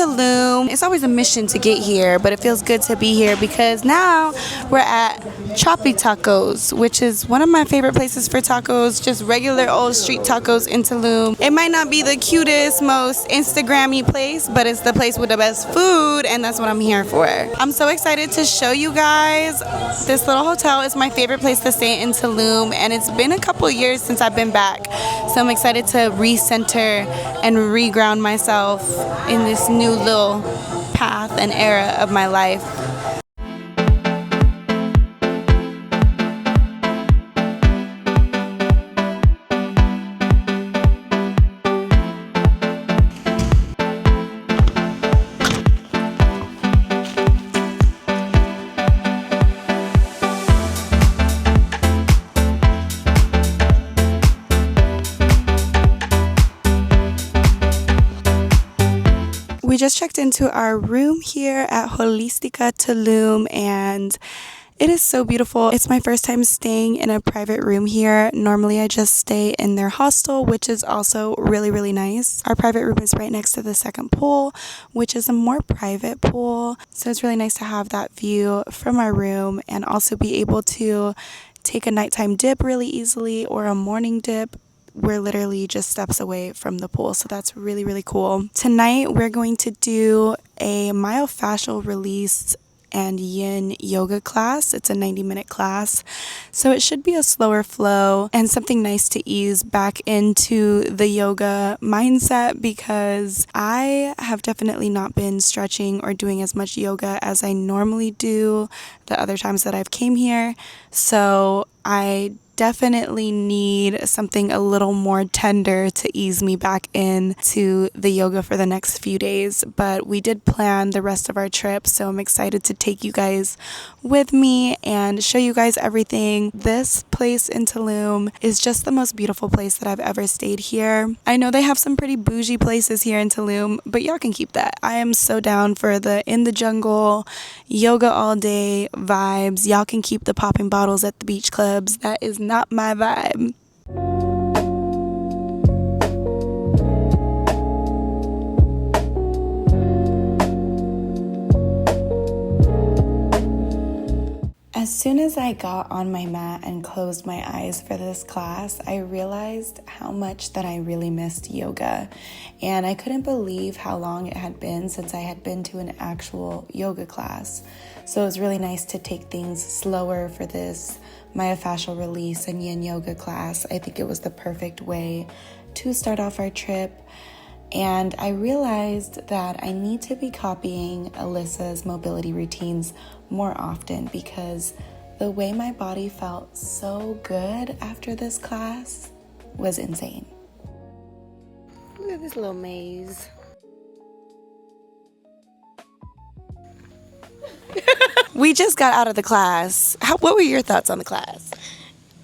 Tulum. It's always a mission to get here, but it feels good to be here because now we're at Choppy Tacos, which is one of my favorite places for tacos, just regular old street tacos in Tulum. It might not be the cutest, most Instagram-y place, but it's the place with the best food, and that's what I'm here for. I'm so excited to show you guys this little hotel. It's my favorite place to stay in Tulum, and it's been a couple years since I've been back, so I'm excited to recenter and reground myself in this new little path and era of my life. We just checked into our room here at Holistica Tulum, and it is so beautiful. It's my first time staying in a private room here. Normally I just stay in their hostel, which is also really, really nice. Our private room is right next to the second pool, which is a more private pool. So it's really nice to have that view from our room and also be able to take a nighttime dip really easily or a morning dip. We're literally just steps away from the pool, so that's really, really cool. Tonight, we're going to do a myofascial release and yin yoga class. It's a 90-minute class, so it should be a slower flow and something nice to ease back into the yoga mindset, because I have definitely not been stretching or doing as much yoga as I normally do the other times that I've came here. So I definitely need something a little more tender to ease me back into the yoga for the next few days. But we did plan the rest of our trip, so I'm excited to take you guys with me and show you guys everything. This place in Tulum is just the most beautiful place that I've ever stayed here. I know they have some pretty bougie places here in Tulum, but y'all can keep that. I am so down for the in the jungle, yoga all day vibes. Y'all can keep the popping bottles at the beach clubs. That is not my vibe. As soon as I got on my mat and closed my eyes for this class, I realized how much that I really missed yoga. And I couldn't believe how long it had been since I had been to an actual yoga class. So it was really nice to take things slower for this myofascial release and yin yoga class. I think it was the perfect way to start off our trip. And I realized that I need to be copying Alyssa's mobility routines more often, because the way my body felt so good after this class was insane. Look at this little maze. We just got out of the class. What were your thoughts on the class?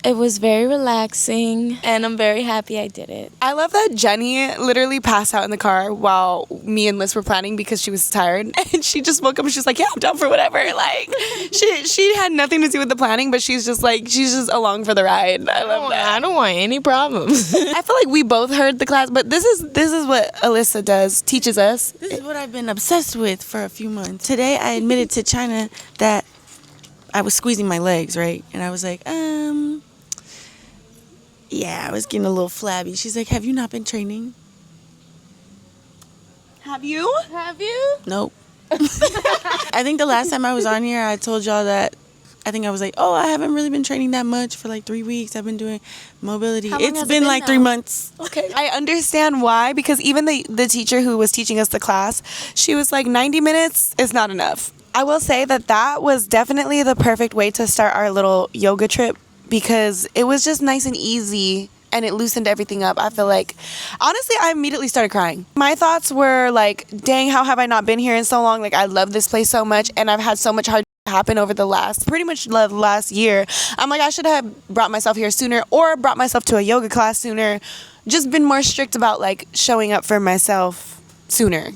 It was very relaxing, and I'm very happy I did it. I love that Jenny literally passed out in the car while me and Liz were planning because she was tired. And she just woke up and she's like, yeah, I'm down for whatever. Like, she had nothing to do with the planning, but she's just along for the ride. I love that. I don't want any problems. I feel like we both heard the class, but this is what Alyssa teaches us. This is what I've been obsessed with for a few months. Today I admitted to China that I was squeezing my legs, right? And I was like, yeah, I was getting a little flabby. She's like, have you not been training? Have you? Nope. I think the last time I was on here, I told y'all that I think I was like, oh, I haven't really been training that much for like 3 weeks. I've been doing mobility. It's been like 3 months. Okay. I understand why, because even the teacher who was teaching us the class, she was like, 90 minutes is not enough. I will say that was definitely the perfect way to start our little yoga trip, because it was just nice and easy and it loosened everything up. I feel like, honestly, I immediately started crying. My thoughts were like, dang, how have I not been here in so long? Like, I love this place so much, and I've had so much hard happen over the last year. I'm like, I should have brought myself here sooner, or brought myself to a yoga class sooner. Just been more strict about like showing up for myself sooner.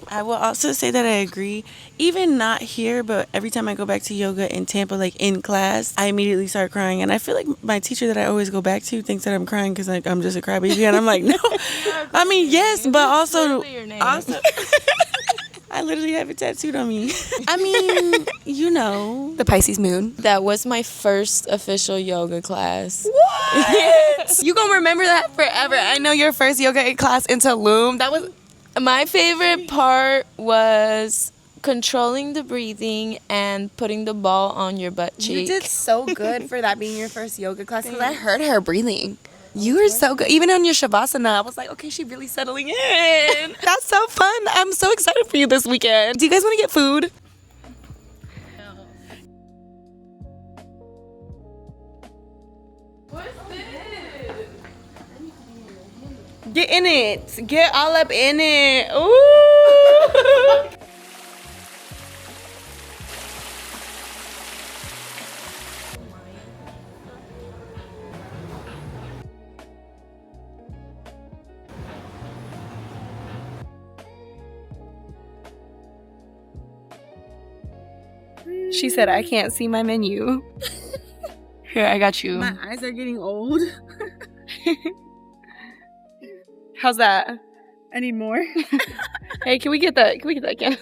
I will also say that I agree. Even not here, but every time I go back to yoga in Tampa, like in class, I immediately start crying. And I feel like my teacher that I always go back to thinks that I'm crying because like I'm just a crybaby. And I'm like, no. I mean, yes, but also I literally have it tattooed on me. I mean, you know. The Pisces moon. That was my first official yoga class. What? You gonna remember that forever. I know your first yoga class in Tulum. That was... My favorite part was controlling the breathing and putting the ball on your butt cheek. You did so good for that being your first yoga class because I heard her breathing. You were so good. Even on your Shavasana, I was like, okay, she's really settling in. That's so fun. I'm so excited for you this weekend. Do you guys want to get food? What's this? Get in it. Get all up in it. Ooh. She said, I can't see my menu. Here, I got you. My eyes are getting old. How's that? I need more. Hey, can we get that? Can we get that again?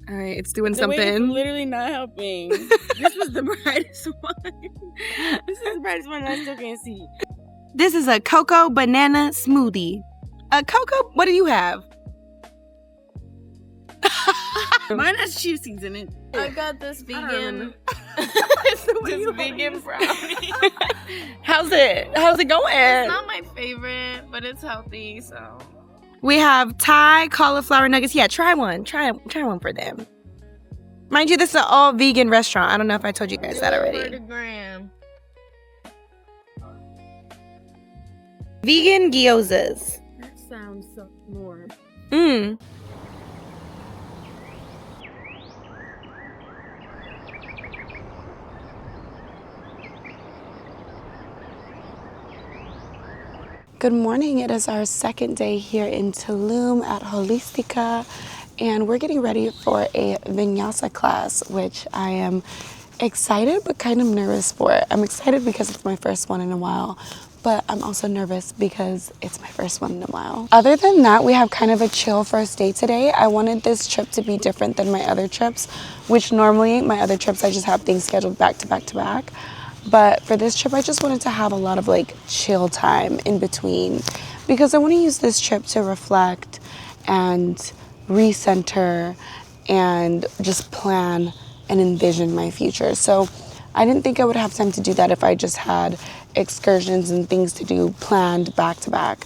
All right, it's doing The weight is something. literally not helping. This was the brightest one. This is the brightest one I still can't see. This is a cocoa banana smoothie. A cocoa? What do you have? Mine has chia seeds in it. I got this vegan. This vegan brownie. How's it? How's it going? It's not my favorite, but it's healthy, so. We have Thai cauliflower nuggets. Yeah, try one. Try one for them. Mind you, this is an all vegan restaurant. I don't know if I told you guys that For already. the gram. Vegan gyozas. That sounds so more. Mmm. Good morning. It is our second day here in Tulum at Holistica, and we're getting ready for a vinyasa class, which I am excited but kind of nervous for. I'm excited because it's my first one in a while, but I'm also nervous because it's my first one in a while. Other than that, we have kind of a chill first day today. I wanted this trip to be different than my other trips, which normally my other trips I just have things scheduled back to back to back. But for this trip, I just wanted to have a lot of like chill time in between because I want to use this trip to reflect and recenter and just plan and envision my future. So I didn't think I would have time to do that if I just had excursions and things to do planned back to back.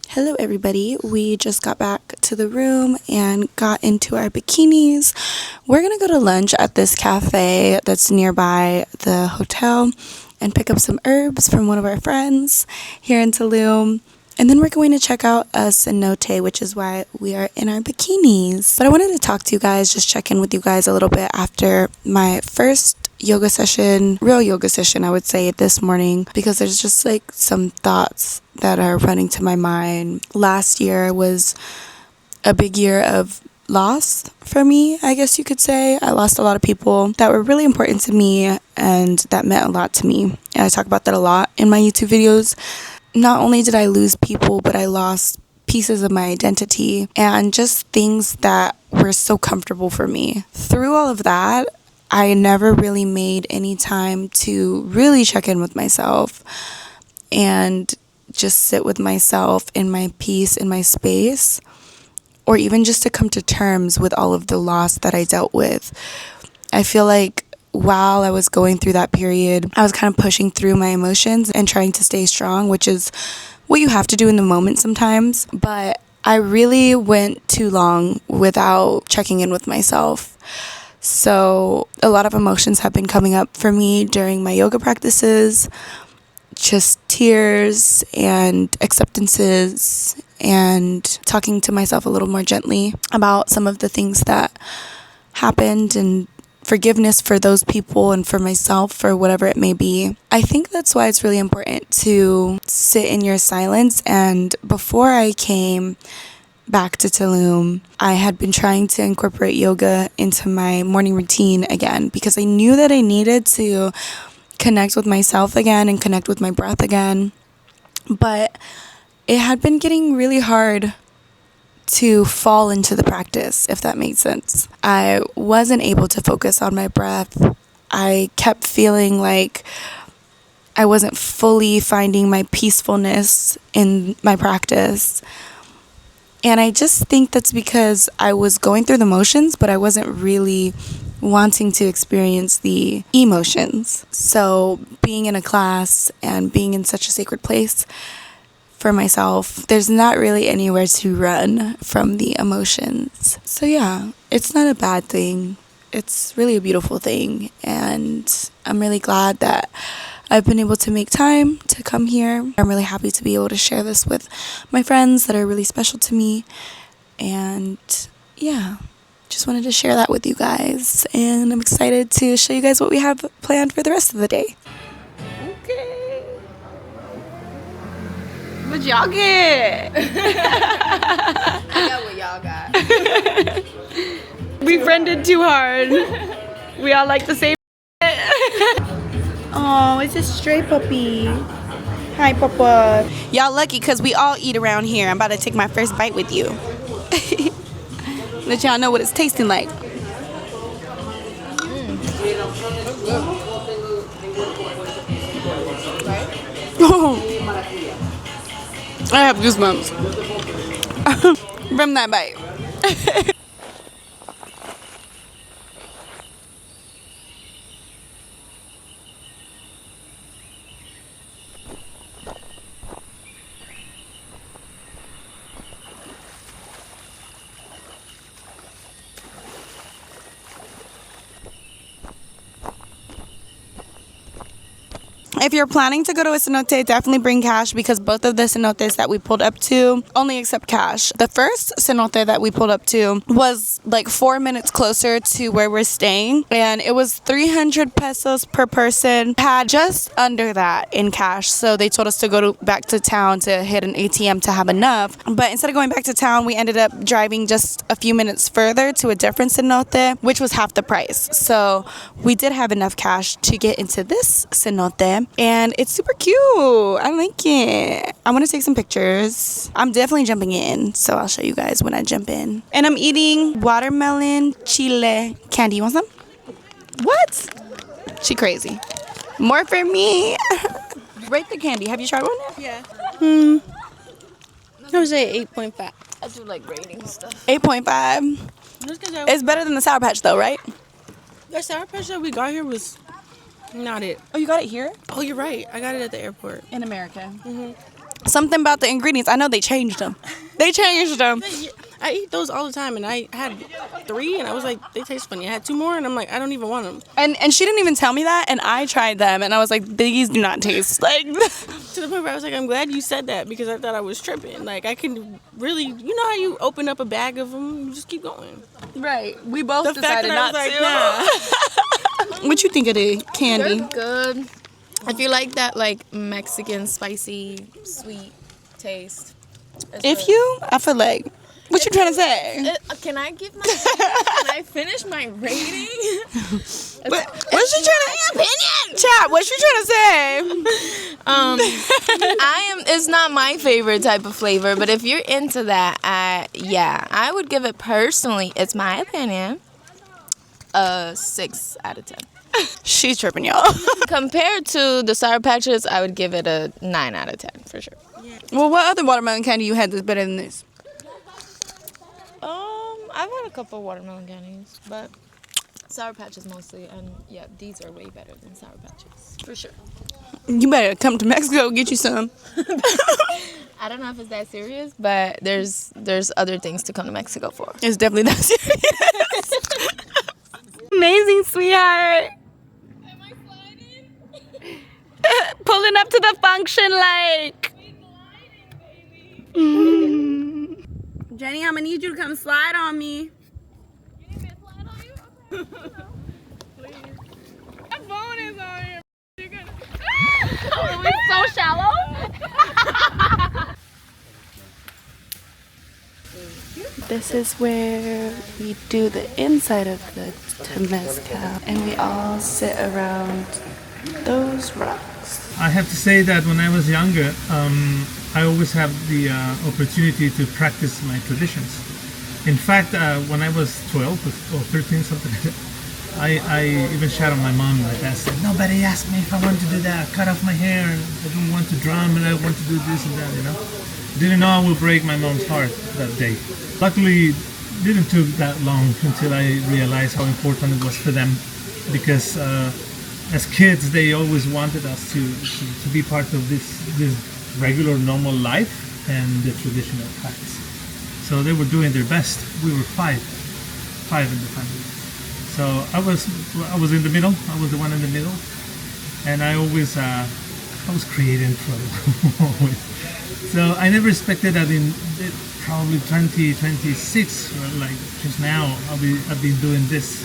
Hello everybody, we just got back to the room and got into our bikinis. We're gonna go to lunch at this cafe that's nearby the hotel and pick up some herbs from one of our friends here in Tulum. And then we're going to check out a cenote, which is why we are in our bikinis. But I wanted to talk to you guys, just check in with you guys a little bit after my first yoga session, real yoga session, I would say, this morning, because there's just like some thoughts that are running to my mind. Last year was a big year of loss for me, I guess you could say. I lost a lot of people that were really important to me and that meant a lot to me. And I talk about that a lot in my YouTube videos. Not only did I lose people, but I lost pieces of my identity and just things that were so comfortable for me. Through all of that, I never really made any time to really check in with myself and just sit with myself in my peace, in my space, or even just to come to terms with all of the loss that I dealt with. I feel like while I was going through that period, I was kind of pushing through my emotions and trying to stay strong, which is what you have to do in the moment sometimes. But I really went too long without checking in with myself. So a lot of emotions have been coming up for me during my yoga practices, just tears and acceptances and talking to myself a little more gently about some of the things that happened and forgiveness for those people and for myself for whatever it may be. I think that's why it's really important to sit in your silence. And before I came back to Tulum, I had been trying to incorporate yoga into my morning routine again because I knew that I needed to connect with myself again and connect with my breath again. But it had been getting really hard to fall into the practice, if that made sense. I wasn't able to focus on my breath. I kept feeling like I wasn't fully finding my peacefulness in my practice. And I just think that's because I was going through the motions, but I wasn't really wanting to experience the emotions. So being in a class and being in such a sacred place for myself, there's not really anywhere to run from the emotions. So yeah, it's not a bad thing. It's really a beautiful thing. And I'm really glad that I've been able to make time to come here. I'm really happy to be able to share this with my friends that are really special to me. And yeah, just wanted to share that with you guys. And I'm excited to show you guys what we have planned for the rest of the day. Okay. What y'all get? I got what y'all got. We friended too hard. We all like the same. Oh, it's a stray puppy. Hi, Papa. Y'all lucky because we all eat around here. I'm about to take my first bite with you. Let y'all know what it's tasting like. I have goosebumps from that bite. If you're planning to go to a cenote, definitely bring cash because both of the cenotes that we pulled up to only accept cash. The first cenote that we pulled up to was like 4 minutes closer to where we're staying, and it was 300 pesos per person. Had just under that in cash, so they told us to go back to town to hit an ATM to have enough. But instead of going back to town, we ended up driving just a few minutes further to a different cenote, which was half the price. So we did have enough cash to get into this cenote. And it's super cute. I like it. I want to take some pictures. I'm definitely jumping in, so I'll show you guys when I jump in. And I'm eating watermelon chile candy. You want some? What? She crazy. More for me. Rate the candy. Have you tried one yet? Yeah. I would say 8.5. I do like rating stuff. 8.5. It's better than the Sour Patch though, right? The Sour Patch that we got here was not it. Oh, you got it here? Oh, you're right. I got it at the airport. In America. Mm-hmm. Something about the ingredients. I know they changed them. They changed them. I eat those all the time, and I had 3, and I was like, they taste funny. I had 2 more, and I'm like, I don't even want them. And she didn't even tell me that, and I tried them, and I was like, these do not taste like. To the point where I was like, I'm glad you said that because I thought I was tripping. Like, I can really, you know how you open up a bag of them, you just keep going. Right. We both The fact decided that not I was like, to. What you think of the candy? They're good. I feel like that like Mexican spicy sweet taste. If you, I feel like What you trying to say? Can I give my can I finish my rating? What's she trying to opinion? Chat, what you trying to say? It's not my favorite type of flavor, but if you're into that, I would give it personally, it's my opinion, a 6 out of 10. She's tripping, y'all. Compared to the Sour Patches, I would give it a 9 out of 10 for sure. Well, what other watermelon candy you had that's better than this? I've had a couple watermelon candies, but Sour Patches mostly, and yeah, these are way better than Sour Patches for sure. You better come to Mexico and get you some. I don't know if it's that serious, but there's other things to come to Mexico for. It's definitely that serious. Amazing, sweetheart. Am I sliding? Pulling up to the function like. Jenny, I'm gonna need you to come slide on me. You need me to slide on you? Please. My phone is on here. You're gonna... Oh, it's so shallow. This is where we do the inside of the Temazcal, and we all sit around those rocks. I have to say that when I was younger, I always have the opportunity to practice my traditions. In fact, when I was 12 or 13, something like that, I even shouted at my mom like that. I said, nobody asked me if I want to do that. Cut off my hair, and I don't want to drum, and I want to do this and that, you know. Didn't know I would break my mom's heart that day. Luckily, didn't took that long until I realized how important it was for them, because as kids, they always wanted us to be part of this regular, normal life and the traditional practice. So they were doing their best. We were five in the family. So I was in the middle. I was the one in the middle, and I was creating trouble. So I never expected that in probably 2026, like just now, I've been doing this.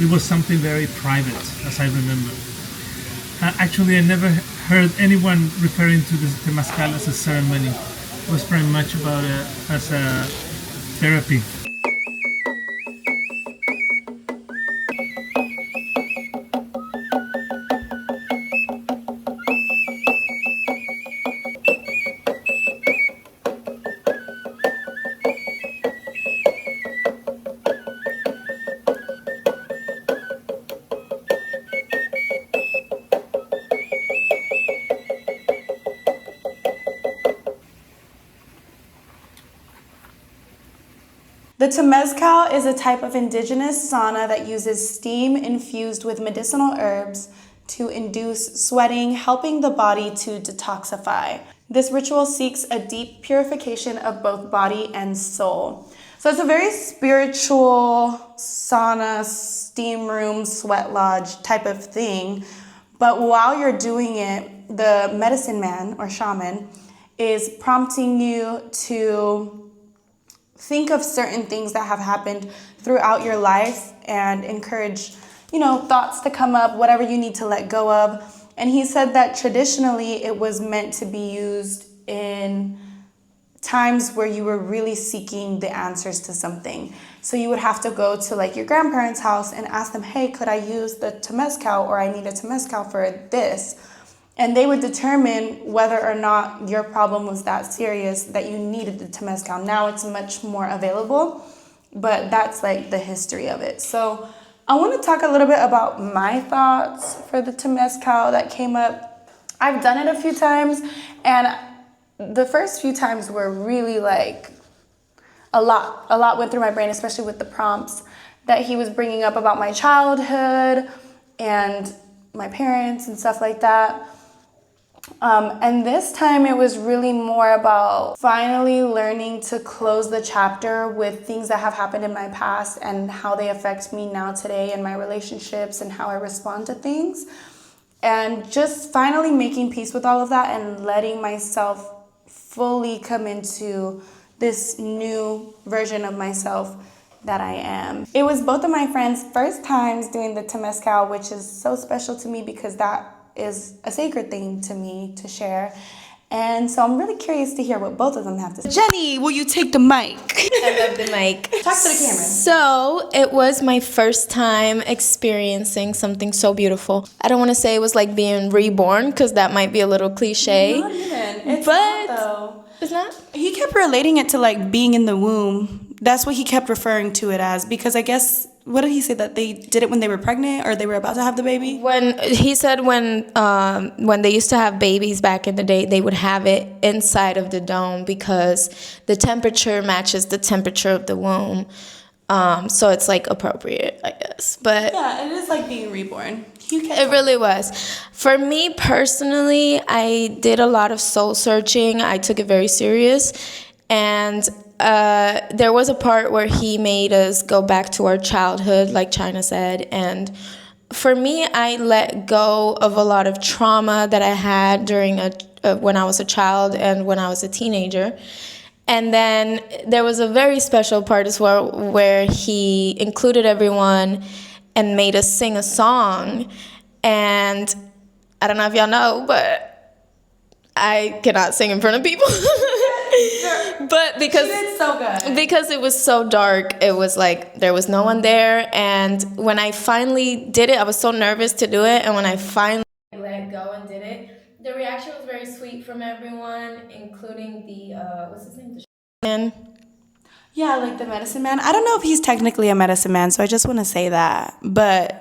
It was something very private, as I remember. Actually, I never heard anyone referring to the Temazcal as a ceremony. It was very much about as a therapy. The Temazcal is a type of indigenous sauna that uses steam infused with medicinal herbs to induce sweating, helping the body to detoxify. This ritual seeks a deep purification of both body and soul. So it's a very spiritual sauna, steam room, sweat lodge type of thing. But while you're doing it, the medicine man or shaman is prompting you to think of certain things that have happened throughout your life and encourage, thoughts to come up, whatever you need to let go of. And he said that traditionally it was meant to be used in times where you were really seeking the answers to something. So you would have to go to like your grandparents' house and ask them, hey, could I use the Temazcal, or I need a Temazcal for this? And they would determine whether or not your problem was that serious that you needed the Temazcal. Now it's much more available, but that's like the history of it. So I want to talk a little bit about my thoughts for the Temazcal that came up. I've done it a few times, and the first few times were really like a lot went through my brain, especially with the prompts that he was bringing up about my childhood and my parents and stuff like that. And this time it was really more about finally learning to close the chapter with things that have happened in my past and how they affect me now today in my relationships and how I respond to things. And just finally making peace with all of that and letting myself fully come into this new version of myself that I am. It was both of my friends' first times doing the Temazcal, which is so special to me because that is a sacred thing to me to share. And so I'm really curious to hear what both of them have to say. Jenny, will you take the mic? I love the mic. Talk to the camera. So it was my first time experiencing something so beautiful. I don't want to say it was like being reborn because that might be a little cliche. Not even. It's But- not, though. It's not? He kept relating it to like being in the womb. That's what he kept referring to it as, because I guess, what did he say, that they did it when they were pregnant or they were about to have the baby? When he said when they used to have babies back in the day, they would have it inside of the dome because the temperature matches the temperature of the womb. So it's like appropriate, I guess. But Yeah, it is like being reborn. it really was. For me personally, I did a lot of soul searching. I took it very serious. And there was a part where he made us go back to our childhood, like China said. And for me, I let go of a lot of trauma that I had during when I was a child and when I was a teenager. And then there was a very special part as well where he included everyone and made us sing a song. And I don't know if y'all know, but I cannot sing in front of people. But because She did so good. because it was so dark, it was like there was no one there. And when I finally did it, I was so nervous to do it. And when I finally let go and did it, the reaction was very sweet from everyone, including the what's his name, the man. Yeah, like the medicine man. I don't know if he's technically a medicine man, so I just want to say that. But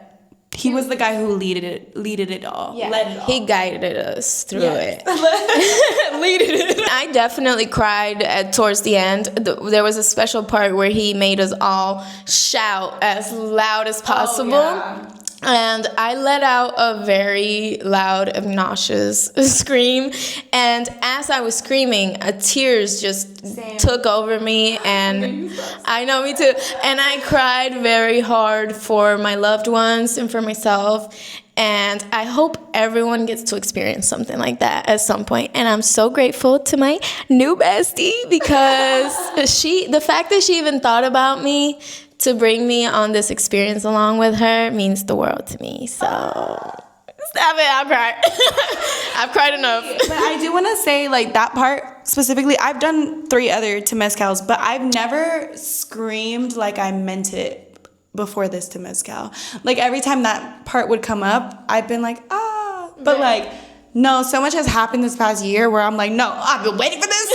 he was the guy who leaded it all. Yeah, Led it all. he guided us through Yes. it. Leaded it. I definitely cried towards the end. There was a special part where he made us all shout as loud as possible. yeah. And I let out a very loud, obnoxious scream. And as I was screaming, tears just took over me. And I know, me too. And I cried very hard for my loved ones and for myself. And I hope everyone gets to experience something like that at some point. And I'm so grateful to my new bestie because the fact that she even thought about me to bring me on this experience along with her means the world to me. So, stop it, I'll cry. I've cried enough. But I do want to say, like, that part specifically, I've done 3 other Temazcals, but I've never screamed like I meant it before this Temazcal. Like, every time that part would come up, I've been like, ah. But, like, no, so much has happened this past year where I'm like, no, I've been waiting for this.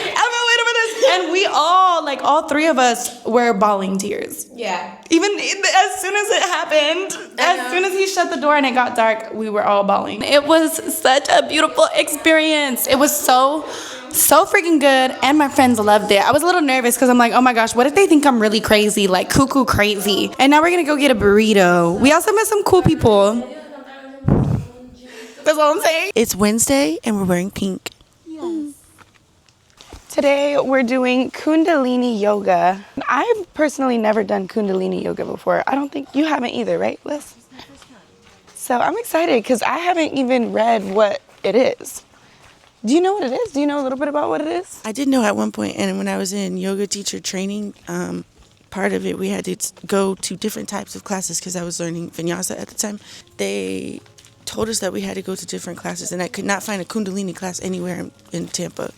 I've been waiting for this. And we all, like, all 3 of us were bawling tears. Yeah. Even as soon as it happened, as soon as he shut the door and it got dark, we were all bawling. It was such a beautiful experience. It was so freaking good, and my friends loved it. I was a little nervous because I'm like, oh my gosh, what if they think I'm really crazy, like cuckoo crazy? And now we're gonna go get a burrito. We also met some cool people. That's all I'm saying. It's Wednesday and we're wearing pink. Today we're doing Kundalini yoga. I've personally never done Kundalini yoga before. I don't think you haven't either, right, Liz? So I'm excited because I haven't even read what it is. Do you know what it is? Do you know a little bit about what it is? I did know at one point, and when I was in yoga teacher training, part of it we had to go to different types of classes because I was learning vinyasa at the time. They told us that we had to go to different classes, and I could not find a Kundalini class anywhere in Tampa.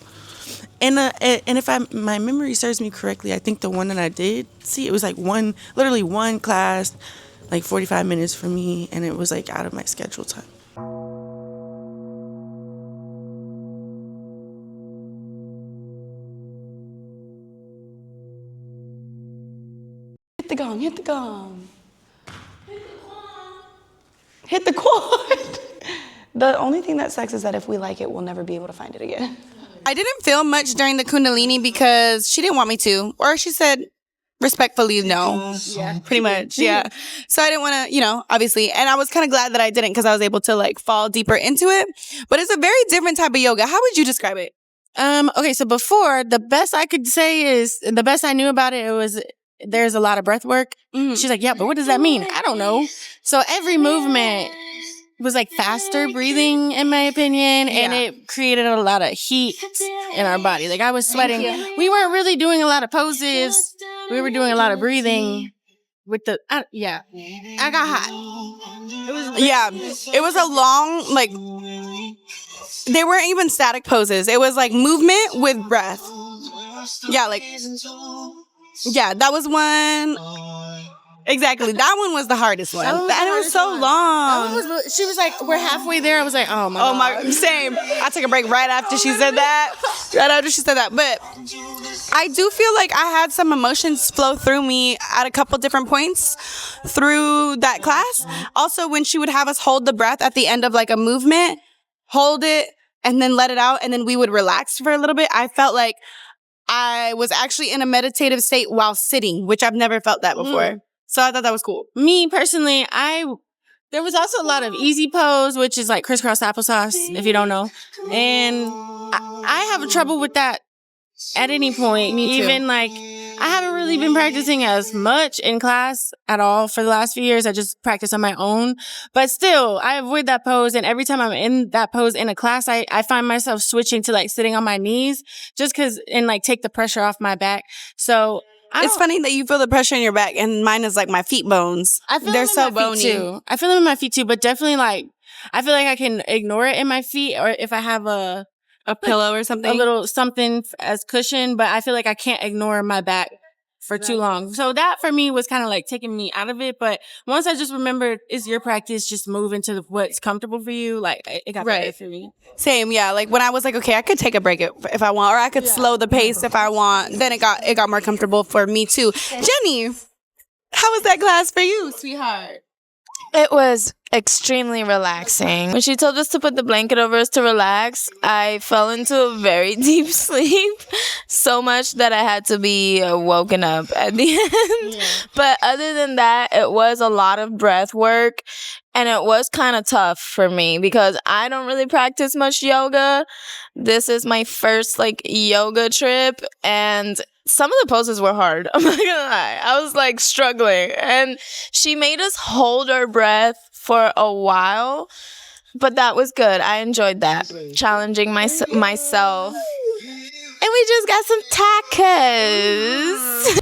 And if my memory serves me correctly, I think the one that I did see, it was like literally one class, like 45 minutes for me, and it was like out of my schedule time. Hit the gong, hit the gong. Hit the quad. The only thing that sucks is that if we like it, we'll never be able to find it again. I didn't film much during the Kundalini because she didn't want me to. Or she said respectfully no. Yeah. Pretty much, yeah. So I didn't want to, obviously. And I was kind of glad that I didn't because I was able to like fall deeper into it. But it's a very different type of yoga. How would you describe it? Okay, so before, the best I could say is, the best I knew about it was there's a lot of breath work. She's like, yeah, but what does that mean? I don't know. So every movement was like faster breathing, in my opinion, and it created a lot of heat in our body. Like I was sweating. We weren't really doing a lot of poses. We were doing a lot of breathing. with the yeah. I got hot. It was a long, like, they weren't even static poses. It was like movement with breath. Yeah, like, yeah, that was one. Exactly. That one was the hardest one. And it was so long. She was like, we're halfway there. I was like, oh my God. Same. I took a break right after she said that. But I do feel like I had some emotions flow through me at a couple different points through that class. Also, when she would have us hold the breath at the end of like a movement, hold it, and then let it out, and then we would relax for a little bit. I felt like I was actually in a meditative state while sitting, which I've never felt that before. So I thought that was cool. Me personally, there was also a lot of easy pose, which is like crisscross applesauce, if you don't know. And I have trouble with that at any point. Me too. Even like, I haven't really been practicing as much in class at all for the last few years. I just practice on my own. But still, I avoid that pose. And every time I'm in that pose in a class, I find myself switching to like sitting on my knees just and like take the pressure off my back. So it's funny that you feel the pressure in your back, and mine is like my feet bones. They're so bony too. I feel them in my feet too, but definitely like I feel like I can ignore it in my feet, or if I have a pillow or something, a little something as cushion. But I feel like I can't ignore my back for too long. So that for me was kind of like taking me out of it. But once I just remembered, is your practice just move into what's comfortable for you? Like it got better for me. Same, yeah. Like when I was like, okay, I could take a break if I want, or I could slow the pace if I want. Then it got more comfortable for me too. Jenny, how was that class for you, sweetheart? It was extremely relaxing. When she told us to put the blanket over us to relax, I fell into a very deep sleep, so much that I had to be woken up at the end. Yeah. But other than that, it was a lot of breath work, and it was kind of tough for me because I don't really practice much yoga. This is my first like yoga trip, and some of the poses were hard. I'm not gonna lie. I was like struggling, and she made us hold our breath for a while, but that was good. I enjoyed that, challenging myself. And we just got some tacos.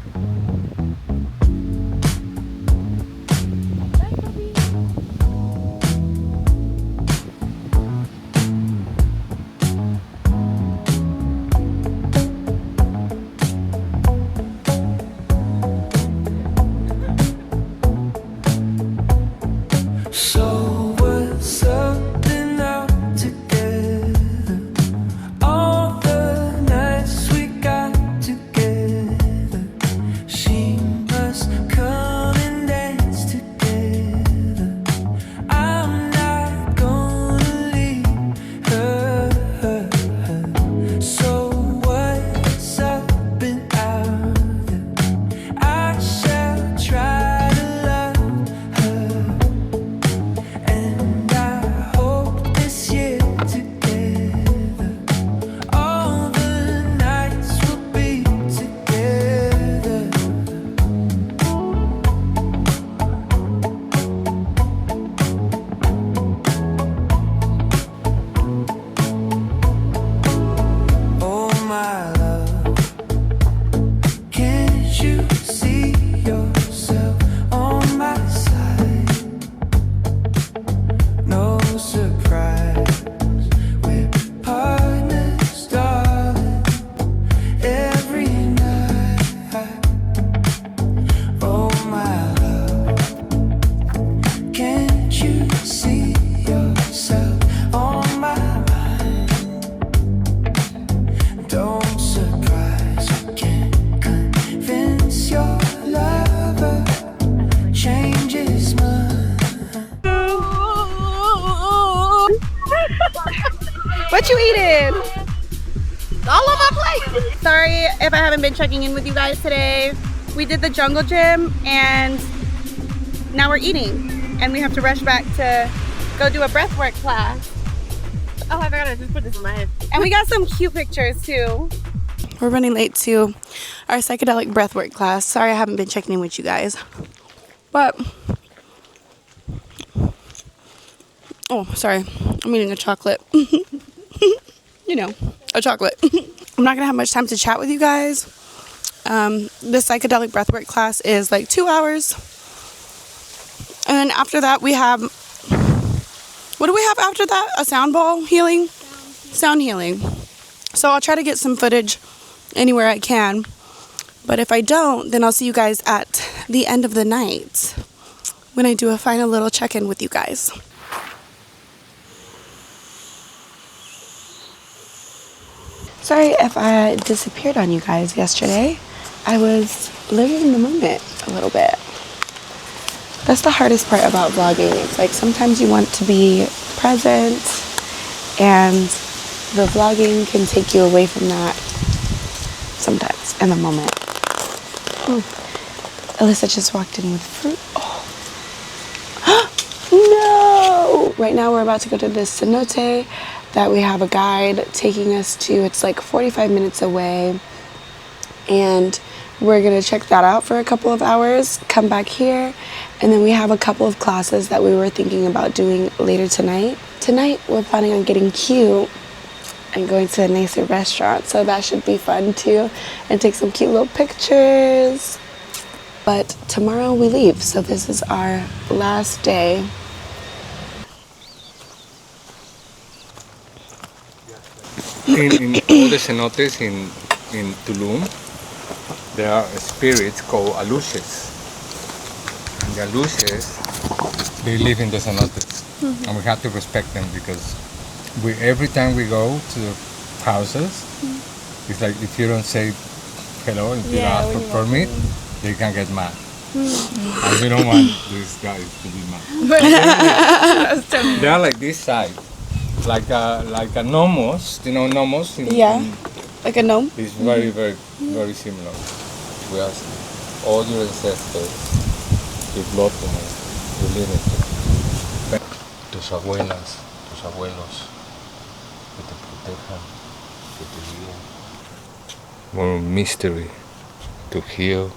What you eating? All on my plate. Sorry if I haven't been checking in with you guys today. We did the jungle gym and now we're eating. And we have to rush back to go do a breathwork class. Oh, I forgot to just put this in my head. And we got some cute pictures too. We're running late to our psychedelic breathwork class. Sorry I haven't been checking in with you guys. But, oh, sorry. I'm eating a chocolate. You know, a chocolate. I'm not going to have much time to chat with you guys. The psychedelic breathwork class is like 2 hours. And then after that, we have, what do we have after that? A sound ball healing? Sound healing. So I'll try to get some footage anywhere I can. But if I don't, then I'll see you guys at the end of the night when I do a final little check-in with you guys. Sorry if I disappeared on you guys yesterday. I was living in the moment a little bit. That's the hardest part about vlogging. It's like sometimes you want to be present and the vlogging can take you away from that sometimes in the moment. Alyssa just walked in with fruit. Oh. No! Right now we're about to go to this cenote that we have a guide taking us to. It's like 45 minutes away. And we're gonna check that out for a couple of hours, come back here, and then we have a couple of classes that we were thinking about doing later tonight. Tonight we're planning on getting cute and going to a nicer restaurant, so that should be fun too, and take some cute little pictures. But tomorrow we leave, so this is our last day. In all the cenotes in Tulum, there are spirits called aluches. And the aluches, they live in the cenotes. And we have to respect them because every time we go to the houses, it's like if you don't say hello, if you don't ask for permit, they can get mad. And we don't want these guys to be mad. They are like this side, like a nomos. You know nomos? Like a gnome. It's very, very, very similar. We ask all your ancestors to blood from us, to lineage. Tus abuelas, tus abuelos, que te protejan, que te guíen. More mystery to heal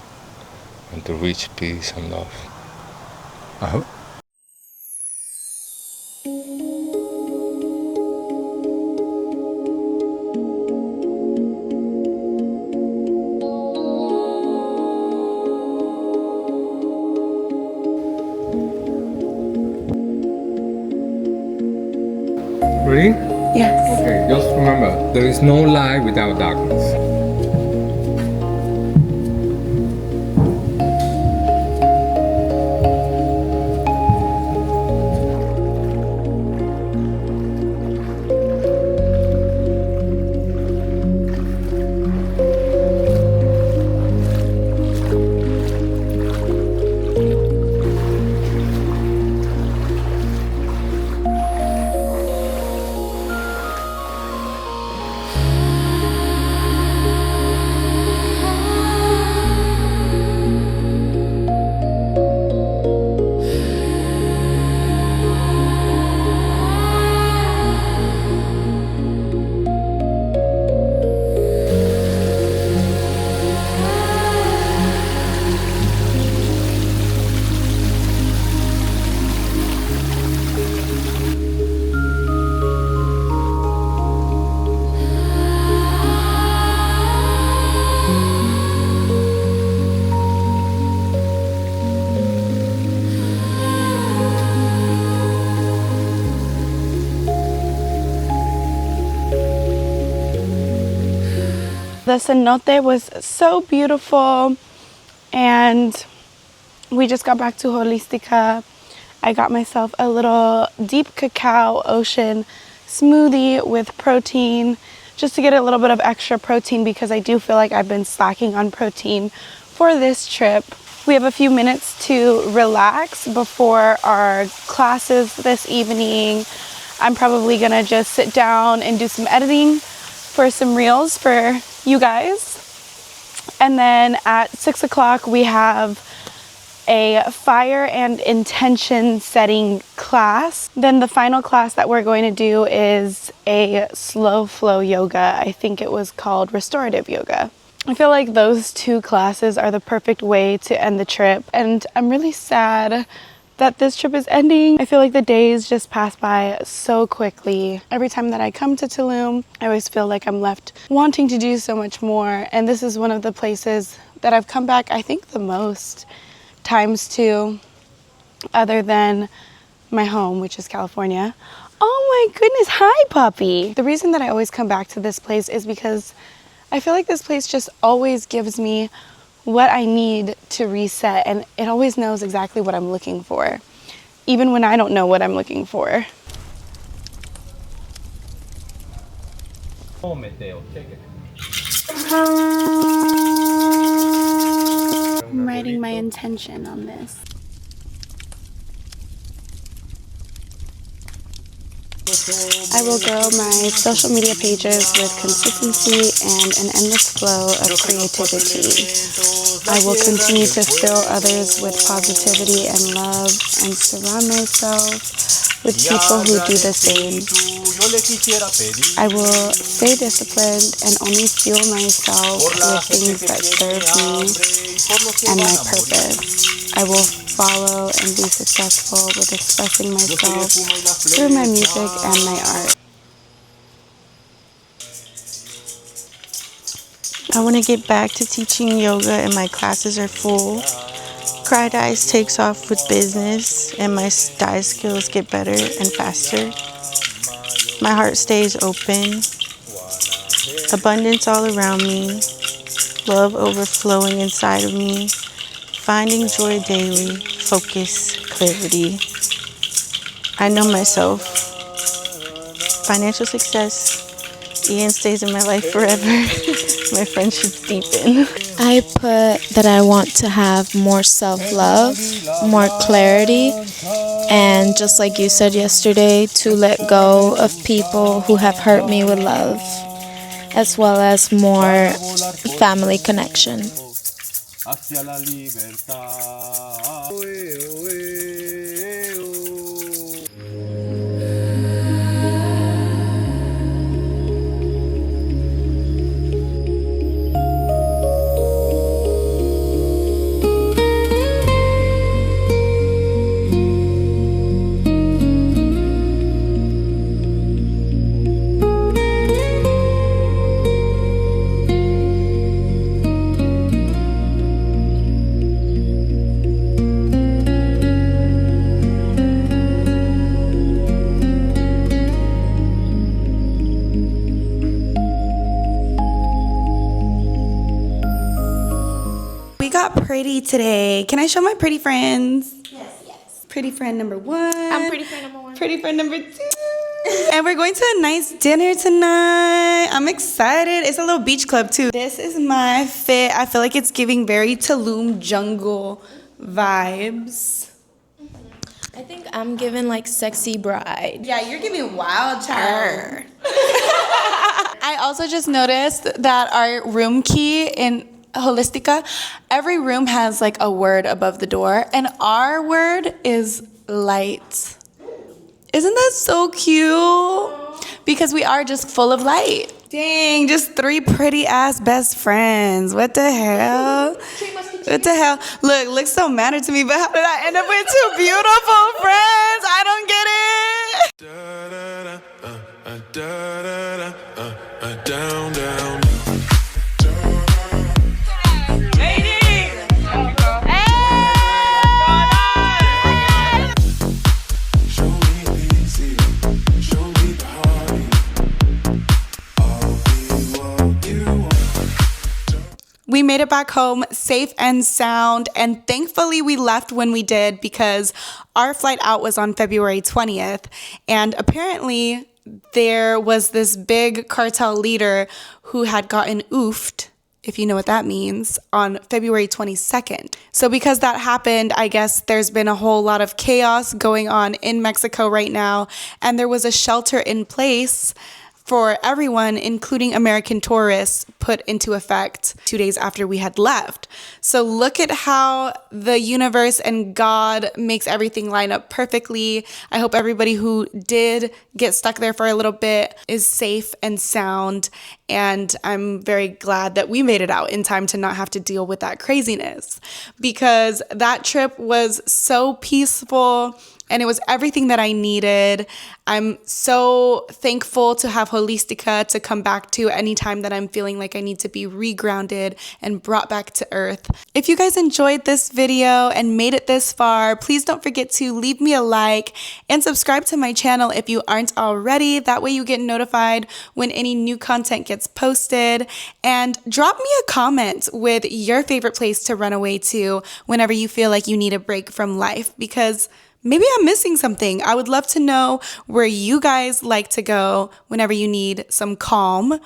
and to reach peace and love. Ready? Yes. Okay, just remember, there is no light without darkness. The cenote was so beautiful, and we just got back to Holistica. I got myself a little deep cacao ocean smoothie with protein, just to get a little bit of extra protein because I do feel like I've been slacking on protein for this trip. We have a few minutes to relax before our classes this evening. I'm probably gonna just sit down and do some editing for some reels for you guys. And then at 6 o'clock we have a fire and intention setting class. Then the final class that we're going to do is a slow flow yoga. I think it was called restorative yoga. I feel like those two classes are the perfect way to end the trip, and I'm really sad that this trip is ending. I feel like the days just pass by so quickly. Every time that I come to Tulum, I always feel like I'm left wanting to do so much more, and this is one of the places that I've come back, I think, the most times to. other than my home, which is California. Oh my goodness, hi puppy. The reason that I always come back to this place is because I feel like this place just always gives me what I need to reset, and it always knows exactly what I'm looking for, even when I don't know what I'm looking for. I'm writing my intention on this. I will grow my social media pages with consistency and an endless flow of creativity. I will continue to fill others with positivity and love and surround myself with people who do the same. I will stay disciplined and only fuel myself with things that serve me and my purpose. I will follow and be successful with expressing myself through my music and my art. I want to get back to teaching yoga and my classes are full. Cry Dice takes off with business and my dice skills get better and faster. My heart stays open. Abundance all around me. Love overflowing inside of me. Finding joy daily. Focus, clarity. I know myself. Financial success. Ian stays in my life forever. My friendships deepen. I put that I want to have more self-love, more clarity, and just like you said yesterday, to let go of people who have hurt me with love, as well as more family connection. We got pretty today. Can I show my pretty friends? Yes. Pretty friend number 1. I'm pretty friend number 1. Pretty friend number 2. And we're going to a nice dinner tonight. I'm excited. It's a little beach club too. This is my fit. I feel like it's giving very Tulum jungle vibes. I think I'm giving like sexy bride. Yeah, you're giving wild child. I also just noticed that our room key in Holistica, every room has like a word above the door, and our word is light. Isn't that so cute? Because we are just full of light. Dang, just 3 pretty ass best friends. What the hell? What the hell? Look so matter to me, but how did I end up with 2 beautiful friends? I don't get it. Down, down. We made it back home safe and sound, and thankfully we left when we did because our flight out was on February 20th, and apparently there was this big cartel leader who had gotten oofed, if you know what that means, on February 22nd. So because that happened, I guess there's been a whole lot of chaos going on in Mexico right now, and there was a shelter in place for everyone, including American tourists, put into effect 2 days after we had left. So look at how the universe and God makes everything line up perfectly. I hope everybody who did get stuck there for a little bit is safe and sound. And I'm very glad that we made it out in time to not have to deal with that craziness, because that trip was so peaceful. and it was everything that I needed. I'm so thankful to have Holistica to come back to anytime that I'm feeling like I need to be regrounded and brought back to earth. If you guys enjoyed this video and made it this far, please don't forget to leave me a like and subscribe to my channel if you aren't already. That way you get notified when any new content gets posted. And drop me a comment with your favorite place to run away to whenever you feel like you need a break from life, because maybe I'm missing something. I would love to know where you guys like to go whenever you need some calm.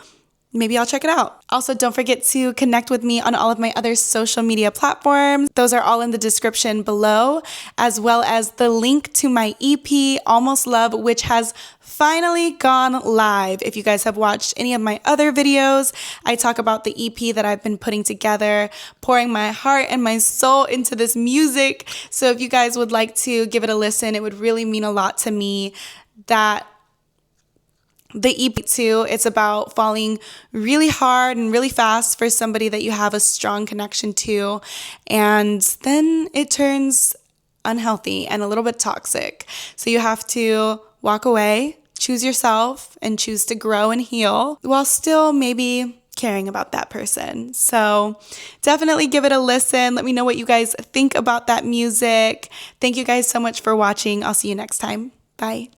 Maybe I'll check it out. Also, don't forget to connect with me on all of my other social media platforms. Those are all in the description below, as well as the link to my EP, Almost Love, which has finally gone live. If you guys have watched any of my other videos, I talk about the EP that I've been putting together, pouring my heart and my soul into this music. So if you guys would like to give it a listen, it would really mean a lot to me. That the EP too, it's about falling really hard and really fast for somebody that you have a strong connection to, and then it turns unhealthy and a little bit toxic. So you have to walk away, choose yourself, and choose to grow and heal while still maybe caring about that person. So definitely give it a listen. Let me know what you guys think about that music. Thank you guys so much for watching. I'll see you next time. Bye.